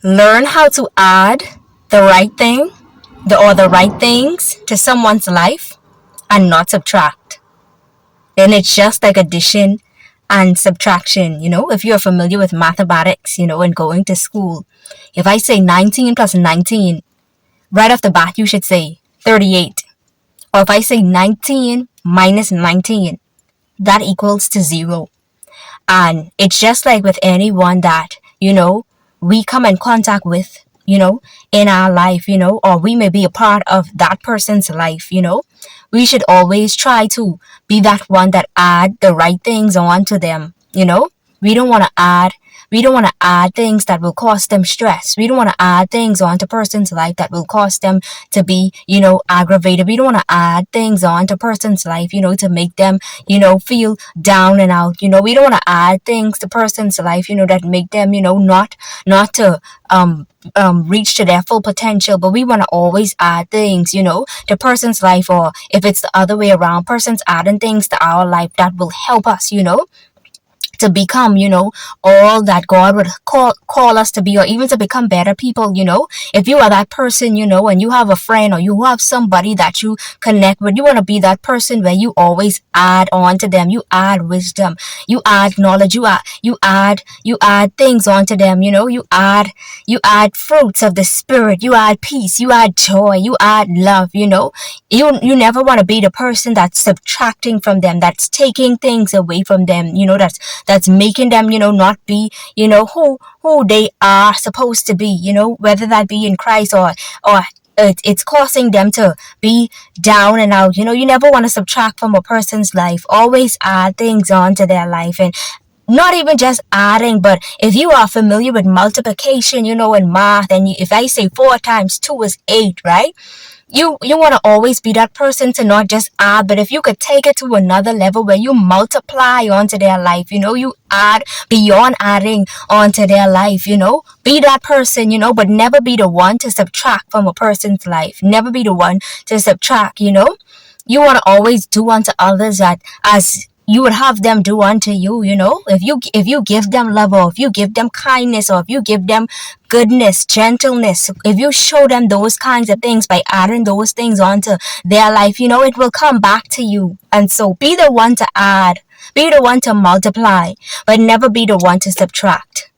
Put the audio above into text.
Learn how to add the right thing, the right things to someone's life and not subtract. Then it's just like addition and subtraction. If you're familiar with mathematics, and going to school, if I say 19 plus 19, right off the bat, you should say 38. Or if I say 19 minus 19, that equals to 0. And it's just like with anyone that, we come in contact with, in our life, or we may be a part of that person's life, we should always try to be that one that add the right things onto them, we don't want to add things that will cause them stress. We don't want to add things onto a person's life that will cause them to be, aggravated. We don't want to add things onto a person's life, to make them, feel down and out. We don't want to add things to person's life, that make them, not to reach to their full potential. But we want to always add things, to person's life, or if it's the other way around, persons adding things to our life that will help us, to become, all that God would call us to be, or even to become better people, If you are that person, and you have a friend or you have somebody that you connect with, you want to be that person where you always add on to them. You add wisdom, you add knowledge, you add things onto them, you add fruits of the spirit, you add peace, you add joy, you add love, You never want to be the person that's subtracting from them, that's taking things away from them, that's making them, not be, who they are supposed to be, whether that be in Christ or it's causing them to be down and out. You never want to subtract from a person's life. Always add things onto their life. And not even just adding, but if you are familiar with multiplication, in math, and if I say 4 times 2 is 8, right? You want to always be that person to not just add, but if you could take it to another level where you multiply onto their life, you add beyond adding onto their life, be that person, but never be the one to subtract from a person's life. Never be the one to subtract, You want to always do unto others that as you would have them do unto you, if you give them love, or if you give them kindness, or if you give them goodness, gentleness, if you show them those kinds of things by adding those things onto their life, it will come back to you. And so be the one to add, be the one to multiply, but never be the one to subtract.